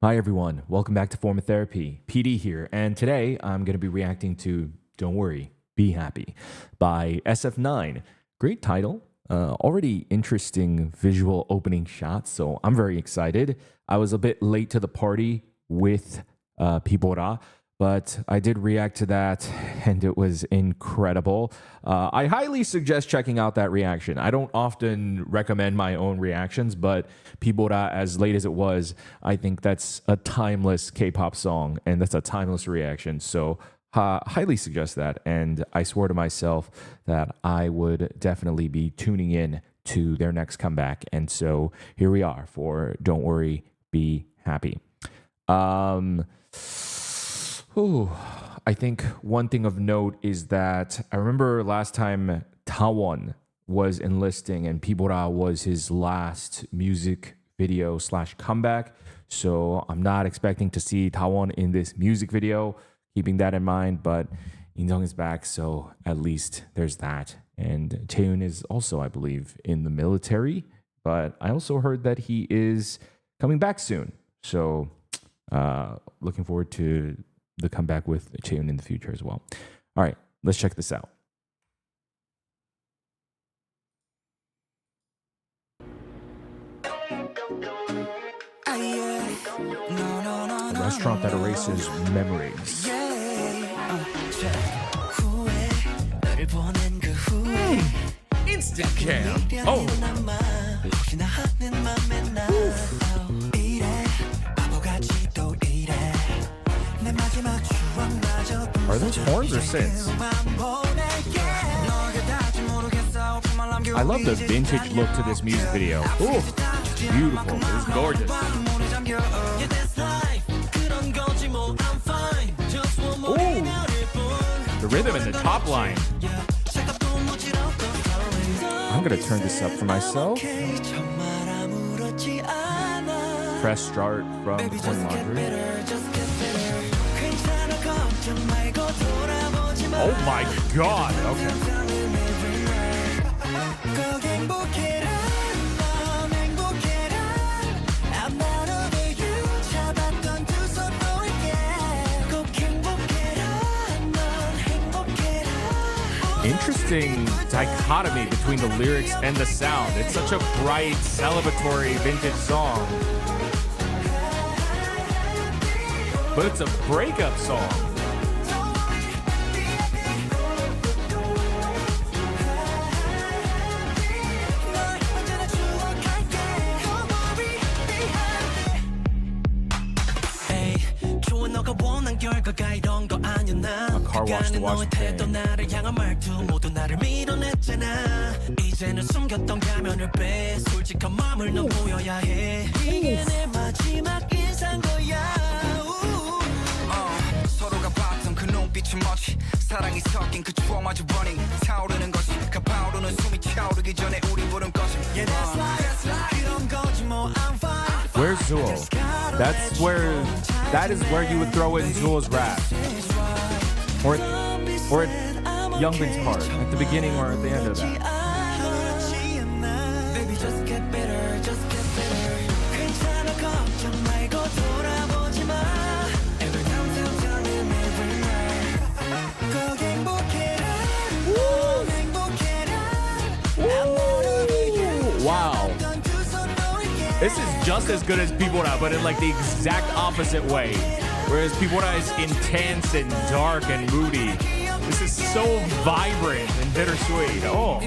Hi, everyone. Welcome back to Form of Therapy. PD here. And today I'm going to be reacting to Don't Worry, Be Happy by SF9. Great title. Already interesting visual opening shots. So I'm very excited. I was a bit late to the party with Pibora, but I did react to that and it was incredible. I highly suggest checking out that reaction. I don't often recommend my own reactions, but Pibora, as late as it was, I think that's a timeless K-pop song and that's a timeless reaction. So highly suggest that. And I swore to myself that I would definitely be tuning in to their next comeback. And so here we are for Don't Worry, Be Happy. I think one thing of note is that I remember last time Tawon was enlisting and Pibora was his last music video / comeback. So I'm not expecting to see Tawon in this music video, keeping that in mind, but Injong is back, so at least there's that. And Taeyoon is also, I believe, in the military, but I also heard that he is coming back soon. So looking forward to the comeback with Taeyoon in the future as well. All right, let's check this out. A restaurant that erases memories. Instant cam. Oh. Are those horns or synths? I love the vintage look to this music video. Ooh, beautiful. It is gorgeous. Ooh, the rhythm in the top line. I'm gonna turn this up for myself. Press start from Coin Laundry. Oh my god, okay. Interesting dichotomy between the lyrics and the sound. It's such a bright, celebratory vintage song. But it's a breakup song. A car wash to wash the pain. Where's Zool? That is where you would throw in Zool's rap. Or at Youngbin's part, at the beginning or at the end of that. Wow. This is just as good as Pibora, but in like the exact opposite way. Whereas Pibora is intense and dark and moody. This is so vibrant and bittersweet. Oh.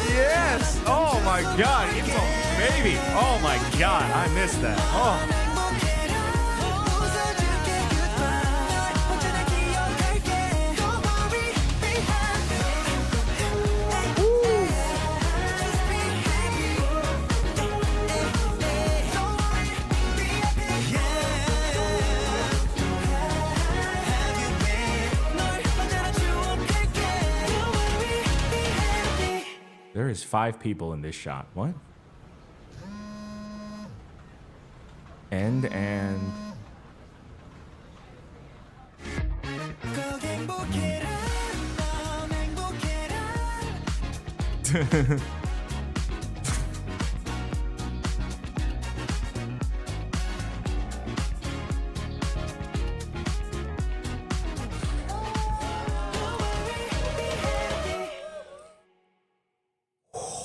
Yes! Oh my god, it's a baby. Oh my god, I missed that. Oh. There there's 5 people in this shot. What? And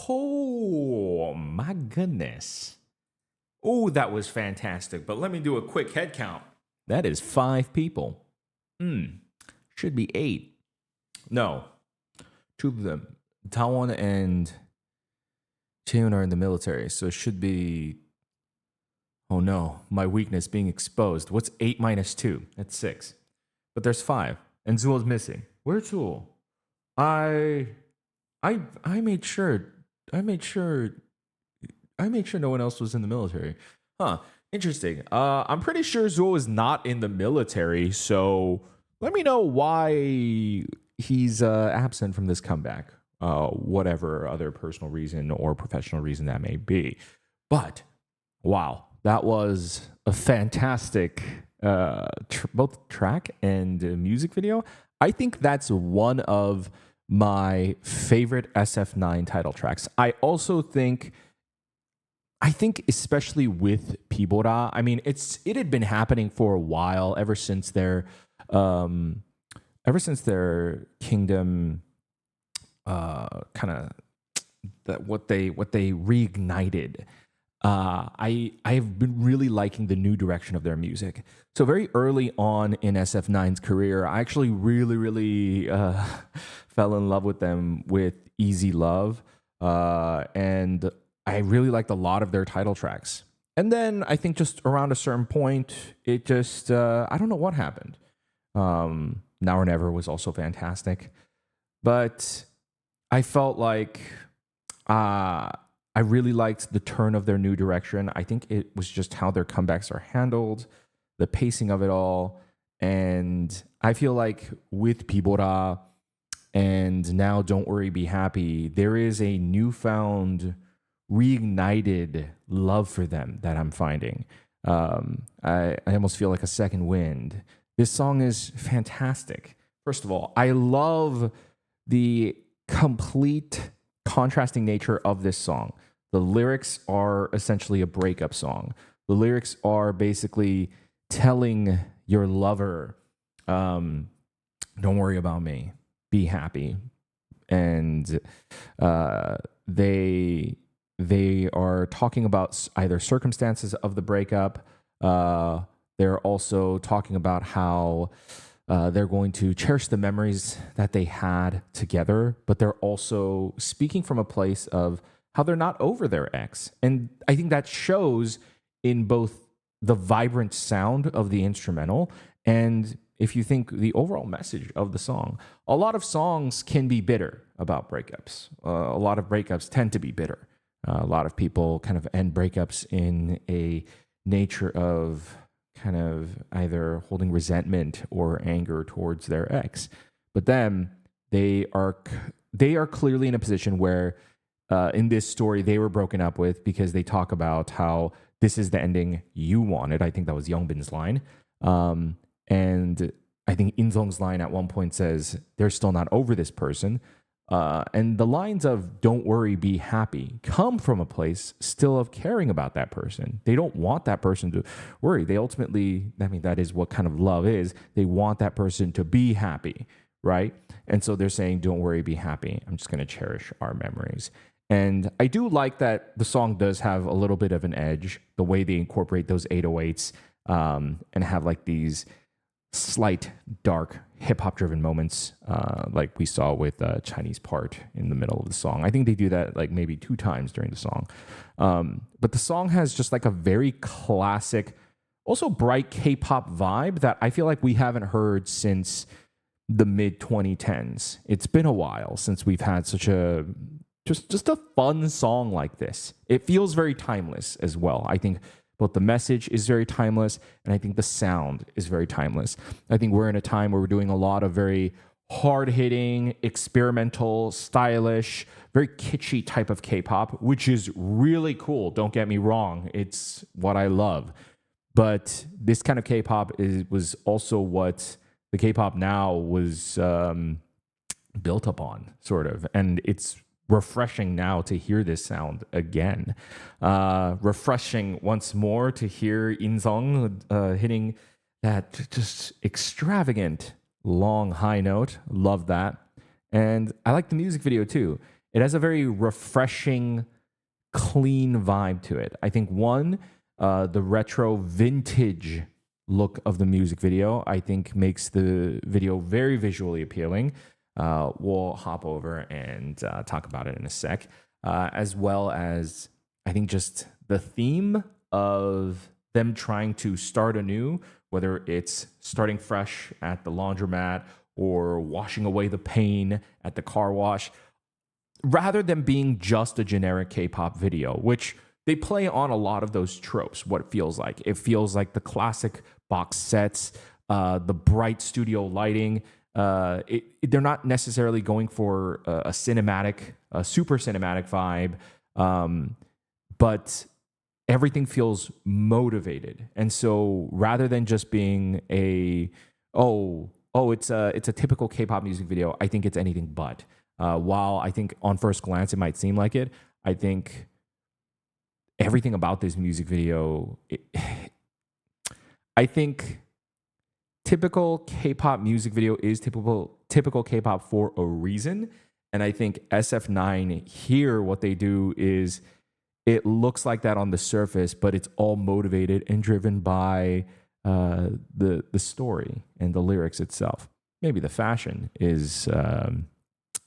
oh my goodness. Oh, that was fantastic. But let me do a quick head count. That is 5 people. Should be 8. No. 2 of them. Taiwan and Cheon are in the military, so it should be. Oh no, my weakness being exposed. What's 8 minus 2? That's 6. But there's 5. And Zuo's missing. Where's Zuo? I made sure no one else was in the military. Huh. Interesting. I'm pretty sure Zuo is not in the military, so let me know why he's absent from this comeback. Whatever other personal reason or professional reason that may be. But wow, that was a fantastic both track and music video. I think that's one of my favorite SF9 title tracks. I think especially with Pibora, I mean, it had been happening for a while, ever since their kingdom kind of that what they reignited. I've been really liking the new direction of their music. So very early on in SF9's career, I actually really fell in love with them with Easy Love, and I really liked a lot of their title tracks. And then I think just around a certain point, it just I don't know what happened. Now or Never was also fantastic, but I felt like I really liked the turn of their new direction. I think it was just how their comebacks are handled, the pacing of it all. And I feel like with Pibora and now Don't Worry, Be Happy, there is a newfound, reignited love for them that I'm finding. I almost feel like a second wind. This song is fantastic. First of all, I love the complete contrasting nature of this song. The lyrics are essentially a breakup song. The lyrics are basically telling your lover, don't worry about me, be happy. And they are talking about either circumstances of the breakup. They're also talking about how they're going to cherish the memories that they had together, but they're also speaking from a place of how they're not over their ex. And I think that shows in both the vibrant sound of the instrumental and if you think the overall message of the song. A lot of songs can be bitter about breakups. A lot of breakups tend to be bitter. A lot of people kind of end breakups in a nature of kind of either holding resentment or anger towards their ex. But then they are clearly in a position where in this story they were broken up with because they talk about how this is the ending you wanted. I think that was Youngbin's line. And I think Inzong's line at one point says, they're still not over this person. And the lines of don't worry, be happy come from a place still of caring about that person. They don't want that person to worry. They ultimately, I mean, that is what kind of love is. They want that person to be happy, right? And so they're saying, don't worry, be happy. I'm just going to cherish our memories. And I do like that the song does have a little bit of an edge, the way they incorporate those 808s and have like these slight, dark, hip-hop driven moments like we saw with Chinese Part in the middle of the song. I think they do that like maybe 2 times during the song. But the song has just like a very classic, also bright K-pop vibe that I feel like we haven't heard since the mid-2010s. It's been a while since we've had such a just a fun song like this. It feels very timeless as well. I think both the message is very timeless, and I think the sound is very timeless. I think we're in a time where we're doing a lot of very hard-hitting, experimental, stylish, very kitschy type of K-pop, which is really cool. Don't get me wrong. It's what I love. But this kind of K-pop was also what the K-pop now was built upon, sort of. And it's refreshing now to hear this sound again. Refreshing once more to hear In-sung hitting that just extravagant long high note. Love that. And I like the music video too. It has a very refreshing, clean vibe to it. I think the retro vintage look of the music video, I think makes the video very visually appealing. We'll hop over and talk about it in a sec. As well as, I think, just the theme of them trying to start anew, whether it's starting fresh at the laundromat or washing away the pain at the car wash, rather than being just a generic K-pop video, which they play on a lot of those tropes, what it feels like. It feels like the classic box sets, the bright studio lighting. They're not necessarily going for a super cinematic vibe, but everything feels motivated. And so rather than just being it's a typical K-pop music video, I think it's anything but. While I think on first glance it might seem like it, I think everything about this music video, I think typical K-pop music video is typical K-pop for a reason. And I think SF9 here, what they do is it looks like that on the surface, but it's all motivated and driven by the story and the lyrics itself. Maybe the fashion is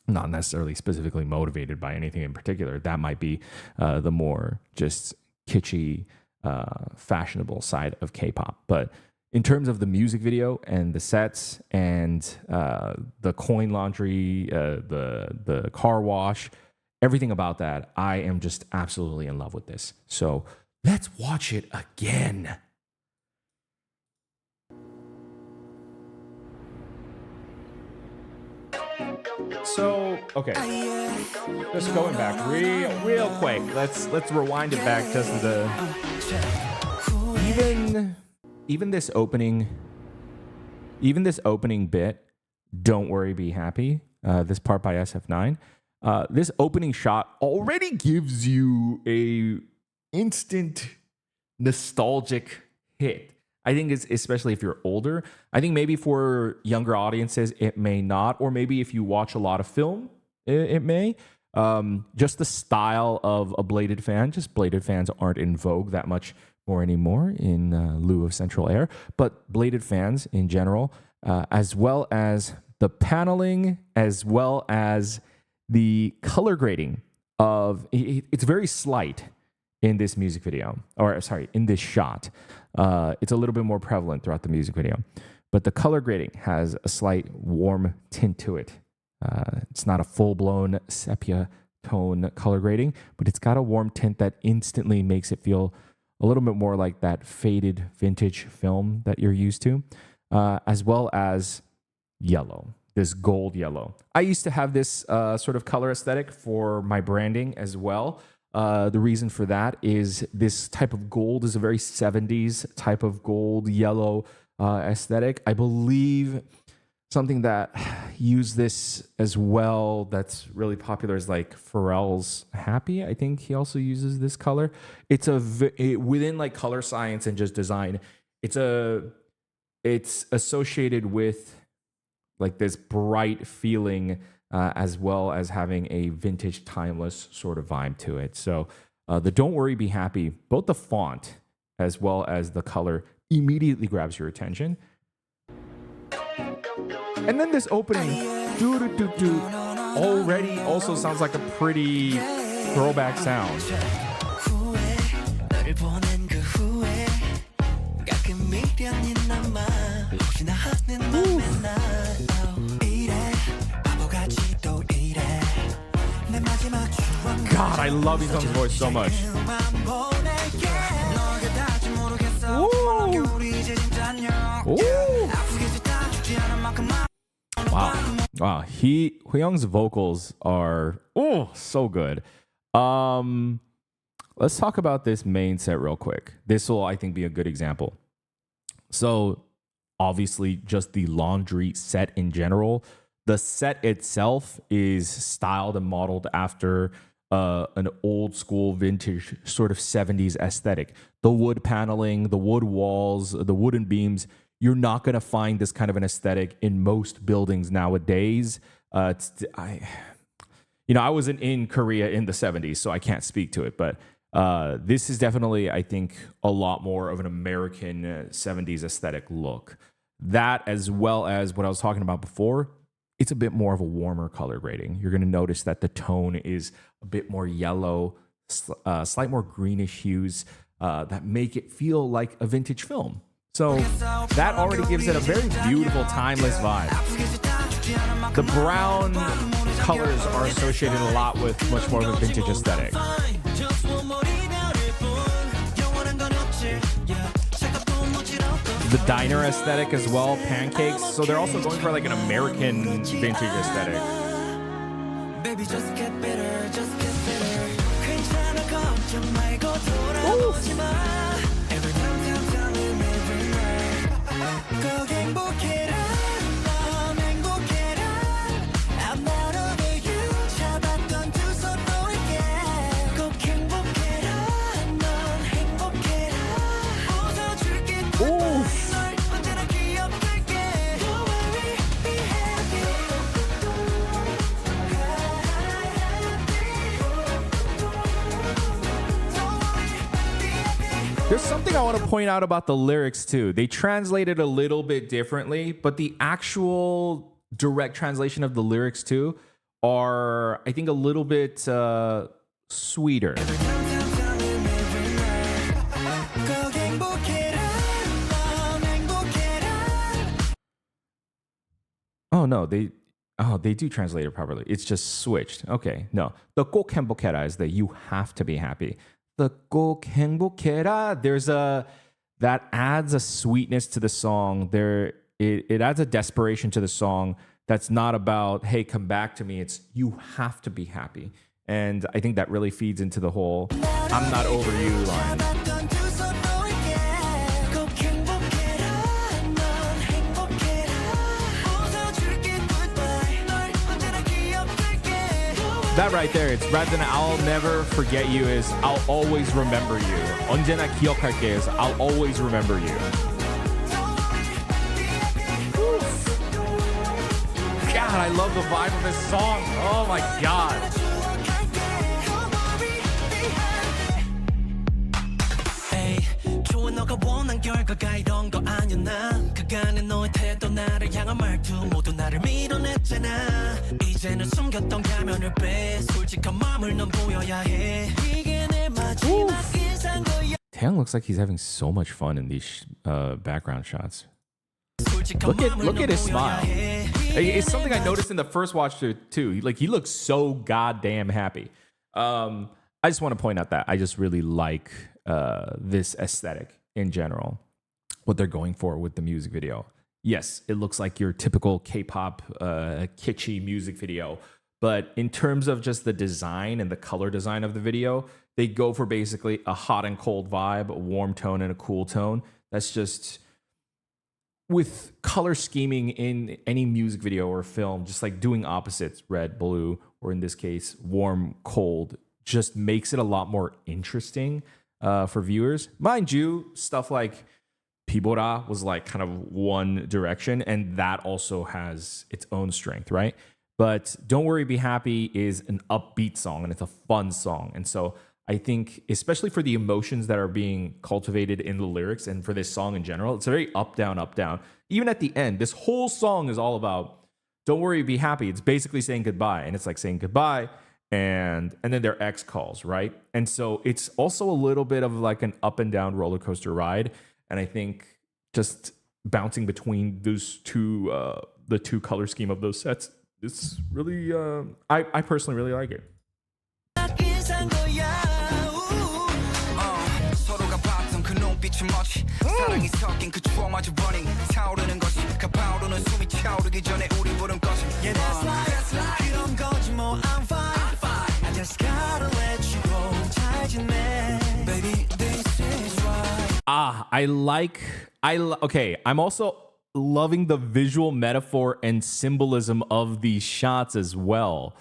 not necessarily specifically motivated by anything in particular. That might be the more just kitschy, fashionable side of K-pop. But in terms of the music video and the sets and the coin laundry, the car wash, everything about that, I am just absolutely in love with this. So let's watch it again. So, okay, just going back real quick. Let's rewind it back just to the even this opening bit. Don't worry, be happy. This part by SF9. This opening shot already gives you a instant nostalgic hit. I think it's, especially if you're older. I think maybe for younger audiences, it may not. Or maybe if you watch a lot of film, it may. Just the style of a bladed fan. Just bladed fans aren't in vogue that much more anymore in lieu of central air. But bladed fans in general, as well as the paneling, as well as the color grading of... It's very slight in this music video. Or, sorry, in this shot. It's a little bit more prevalent throughout the music video. But the color grading has a slight warm tint to it. It's not a full-blown sepia tone color grading, but it's got a warm tint that instantly makes it feel a little bit more like that faded vintage film that you're used to, as well as yellow, this gold yellow. I used to have this sort of color aesthetic for my branding as well. The reason for that is this type of gold is a very 70s type of gold yellow aesthetic. I believe something that used this as well that's really popular is like Pharrell's Happy. I think he also uses this color. It's within like color science and just design. It's associated with like this bright feeling, as well as having a vintage, timeless sort of vibe to it. So the Don't Worry, Be Happy, both the font as well as the color immediately grabs your attention. And then this opening already also sounds like a pretty throwback sound. God, I love Isung's voice so much. Ooh. Ooh. Wow. Hyoung's vocals are so good. Let's talk about this main set real quick. This will, I think, be a good example. So obviously just the laundry set in general. The set itself is styled and modeled after an old school vintage sort of 70s aesthetic. The wood paneling, the wood walls, the wooden beams. You're not going to find this kind of an aesthetic in most buildings nowadays. I wasn't in Korea in the 70s, so I can't speak to it. But this is definitely, I think, a lot more of an American 70s aesthetic look. That, as well as what I was talking about before, it's a bit more of a warmer color grading. You're going to notice that the tone is a bit more yellow, slight more greenish hues that make it feel like a vintage film. So that already gives it a very beautiful, timeless vibe. The brown colors are associated a lot with much more of a vintage aesthetic. The diner aesthetic as well, pancakes. So they're also going for like an American vintage aesthetic. Ooh. There's something I want to point out about the lyrics too. They translate it a little bit differently, but the actual direct translation of the lyrics too are, I think, a little bit sweeter. Oh no, they do translate it properly. It's just switched. Okay, no. The 꼭 행복해라 is that you have to be happy. The 꼭 행복해라, that adds a sweetness to the song. It adds a desperation to the song that's not about, hey, come back to me. It's you have to be happy. And I think that really feeds into the whole I'm not over you line. That right there, it's rather than I'll never forget you is I'll always remember you. 언제나 기억할게 is I'll always remember you. Oof. God, I love the vibe of this song. Oh my God. 너가 원한 결과가 이런 거 아니었나 그간의 너의 태도 나를 향한 말투 모두 나를 밀어냈잖아 이제는 숨겼던 가면을 빼 솔직한 마음을 넌 보여야 해 이게 내 마지막 인상 거야 Taeyang looks like he's having so much fun in these background shots. Look at his smile. It's something I noticed in the first watch too. Like he looks so goddamn happy. I just want to point out that I just really like this aesthetic in general, what they're going for with the music video. Yes, it looks like your typical K-pop kitschy music video, but in terms of just the design and the color design of the video, they go for basically a hot and cold vibe, a warm tone and a cool tone. That's just with color scheming in any music video or film, just like doing opposites, red, blue, or in this case, warm, cold, just makes it a lot more interesting for viewers. Mind you, stuff like Pibora was like kind of one direction, and that also has its own strength, right? But Don't Worry, Be Happy is an upbeat song, and it's a fun song. And so I think, especially for the emotions that are being cultivated in the lyrics and for this song in general, it's a very up, down, up, down. Even at the end, this whole song is all about Don't Worry, Be Happy. It's basically saying goodbye, and it's like saying goodbye, and then their ex calls, right? And so it's also a little bit of like an up and down roller coaster ride. And I think just bouncing between those two, the two color scheme of those sets, it's really, I personally really like it. 사랑이 섞인 그 추억마저 running 타오르는 것이 가파오르는 숨이 차오르기 전에 우리 부른 것은 Yeah that's life 그런 거지 뭐 I'm fine I just gotta let you go 잘 지내 Baby this is right Okay, I'm also loving the visual metaphor and symbolism of these shots as well.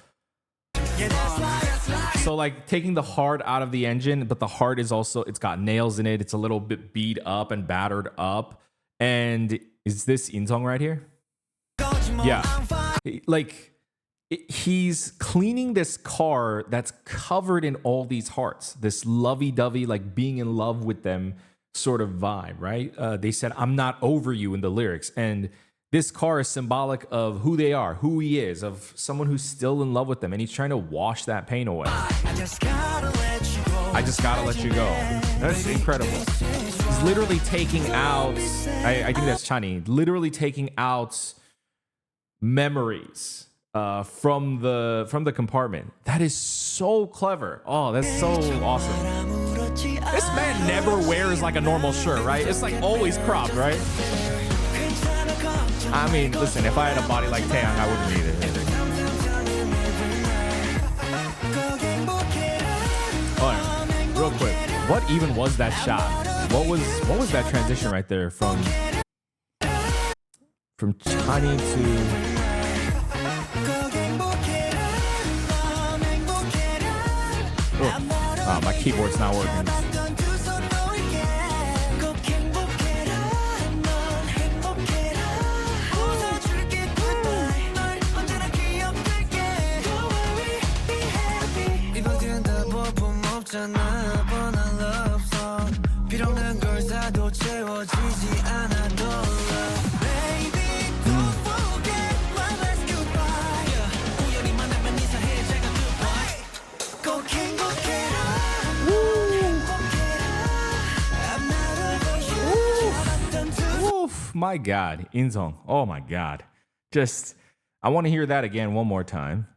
So like taking the heart out of the engine, but the heart is also, it's got nails in it. It's a little bit beat up and battered up. And is this In-sung right here? Yeah. Like he's cleaning this car that's covered in all these hearts, this lovey-dovey, like being in love with them sort of vibe, right? They said, I'm not over you in the lyrics. And this car is symbolic of who they are, who he is, of someone who's still in love with them. And he's trying to wash that pain away. I just gotta let you go. That's incredible. He's literally taking out, I think that's Chani, literally taking out memories from the compartment. That is so clever. Oh, that's so awesome. This man never wears like a normal shirt, right? It's like always cropped, right? I mean, listen, if I had a body like Taeyang, I wouldn't need it. All right, real quick, what even was that shot? What was that transition right there from Chani to? Oh, my keyboard's not working. My God, In-sung. Oh my God. Just, I want to hear that again one more time.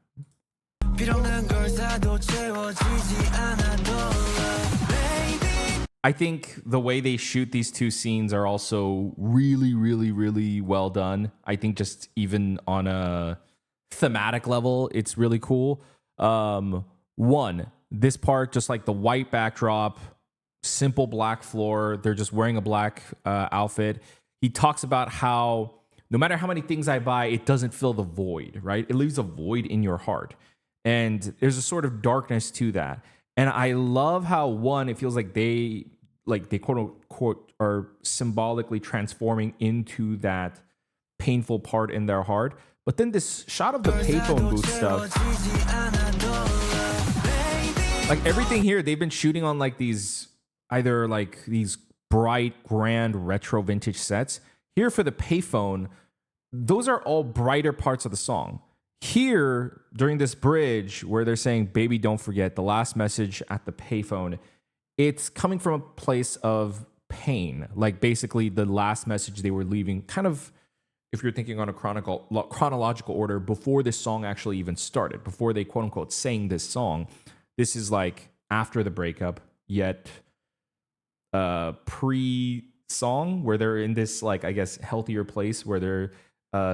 I think the way they shoot these two scenes are also really, really, really well done. I think just even on a thematic level, it's really cool. One, this part, just like the white backdrop, simple black floor. They're just wearing a black outfit. He talks about how no matter how many things I buy, it doesn't fill the void, right? It leaves a void in your heart. And there's a sort of darkness to that. And I love how, one, it feels like they quote unquote are symbolically transforming into that painful part in their heart. But then this shot of the payphone booth stuff, like everything here, they've been shooting on like these, either like these bright, grand, retro vintage sets. Here for the payphone, those are all brighter parts of the song. Here, during this bridge where they're saying, baby, don't forget, the last message at the payphone, it's coming from a place of pain. Like basically the last message they were leaving, kind of, if you're thinking on a chronological order, before this song actually even started, before they quote unquote sang this song. This is like after the breakup, yet pre-song, where they're in this, like, I guess, healthier place where they're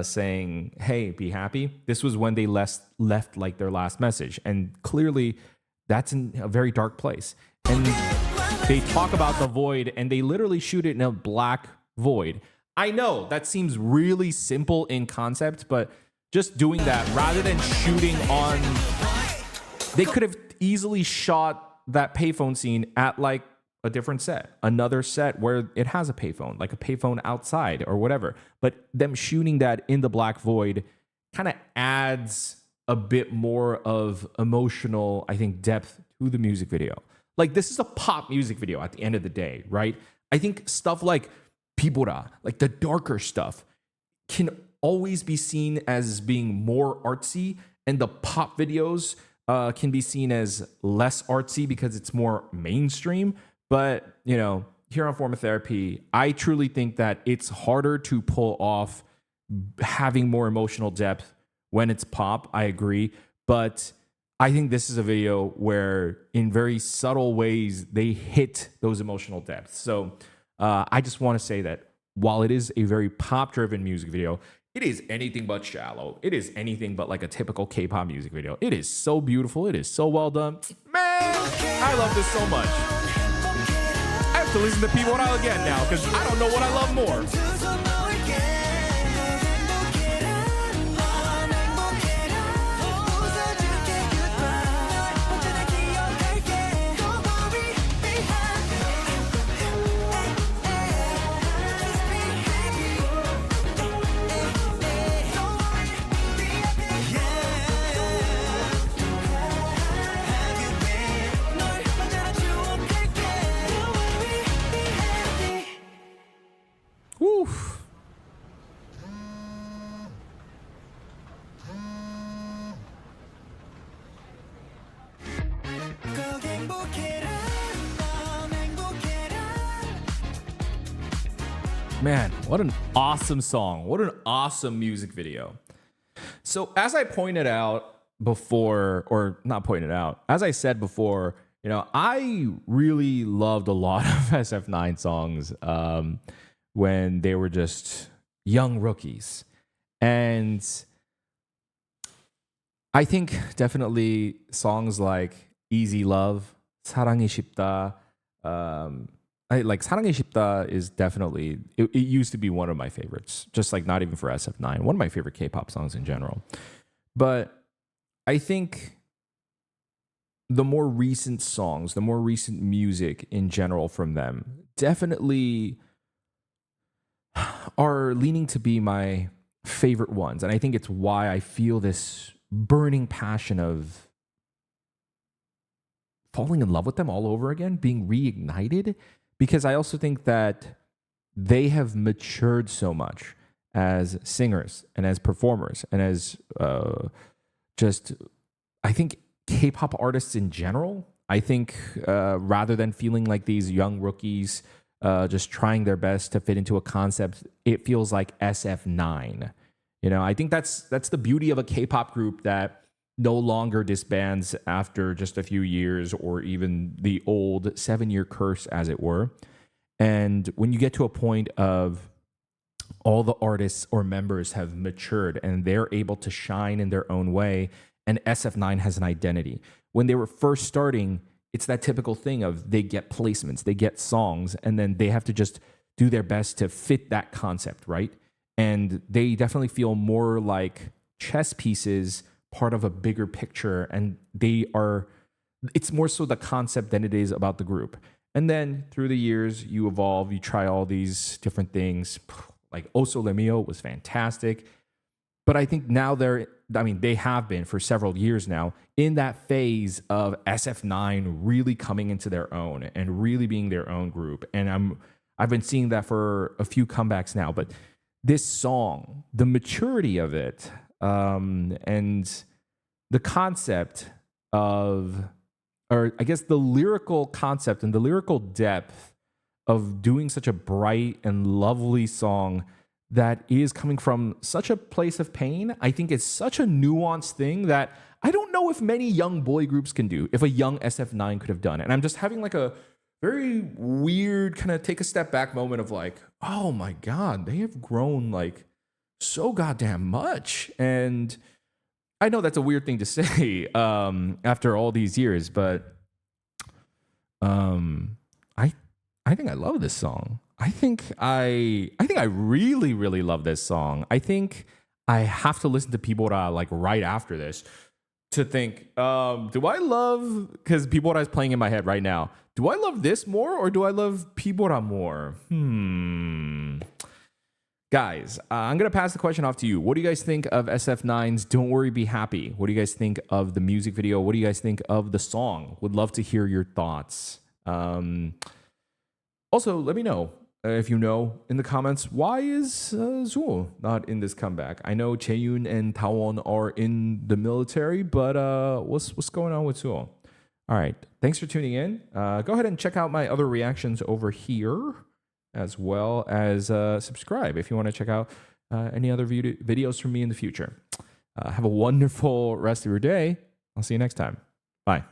saying, hey, be happy. This was when they left like their last message. And clearly that's in a very dark place. And they talk about the void and they literally shoot it in a black void. I know that seems really simple in concept, but just doing that rather than shooting on, they could have easily shot that payphone scene at like a different set, another set where it has a payphone, like a payphone outside or whatever. But them shooting that in the black void kind of adds a bit more of emotional, I think, depth to the music video. Like, this is a pop music video at the end of the day, right? I think stuff like Pibora, like the darker stuff, can always be seen as being more artsy, and the pop videos can be seen as less artsy because it's more mainstream. But, you know, here on Form of Therapy, I truly think that it's harder to pull off having more emotional depth when it's pop. I agree. But I think this is a video where in very subtle ways, they hit those emotional depths. So I just want to say that while it is a very pop-driven music video, It is anything but shallow. It is anything but like a typical K-pop music video. It is so beautiful. It is so well done. Man, I love this so much. I have to listen to People again now because I don't know what I love more. Woo. Man, what an awesome song. What an awesome music video. So, as I pointed out before, or not pointed out, as I said before, I really loved a lot of SF9 songs when they were just young rookies. And I think definitely songs like Easy Love, 사랑이 쉽다, like 사랑이 쉽다 is definitely, it used to be one of my favorites, just like not even for SF9, one of my favorite K-pop songs in general. But I think the more recent songs, the more recent music in general from them definitely are leaning to be my favorite ones. And I think it's why I feel this burning passion of falling in love with them all over again, being reignited, because I also think that they have matured so much as singers and as performers and as I think K-pop artists in general. I think rather than feeling like these young rookies just trying their best to fit into a concept, it feels like SF9. I think that's the beauty of a K-pop group that no longer disbands after just a few years, or even the old 7-year curse, as it were. And when you get to a point of all the artists or members have matured and they're able to shine in their own way, and SF9 has an identity. When they were first starting, it's that typical thing of they get placements, they get songs, and then they have to just do their best to fit that concept, right? And they definitely feel more like chess pieces, part of a bigger picture, and it's more so the concept than it is about the group. And then through the years, you evolve, you try all these different things. Like Oso Le Mio was fantastic. But I think now they have been for several years now in that phase of SF9 really coming into their own and really being their own group. And I've been seeing that for a few comebacks now. But this song, the maturity of it, and the concept of, or I guess the lyrical concept and the lyrical depth of doing such a bright and lovely song that is coming from such a place of pain, I think it's such a nuanced thing that I don't know if many young boy groups can do, if a young SF9 could have done it. And I'm just having like a very weird kind of take a step back moment of like, oh my God, they have grown like so goddamn much. And I know that's a weird thing to say after all these years, but I think I love this song. I think I really, really love this song. I think I have to listen to Pibora like right after this to think, do I love, because Pibora is playing in my head right now. Do I love this more or do I love Pibora more? Guys, I'm going to pass the question off to you. What do you guys think of SF9's Don't Worry, Be Happy? What do you guys think of the music video? What do you guys think of the song? Would love to hear your thoughts. Also, let me know if you know in the comments, why is Zuo not in this comeback? I know Chaeyoon and Tawon are in the military, but what's going on with Zuo? All right, thanks for tuning in. Go ahead and check out my other reactions over here, as well as subscribe if you want to check out any other videos from me in the future. Have a wonderful rest of your day. I'll see you next time. Bye.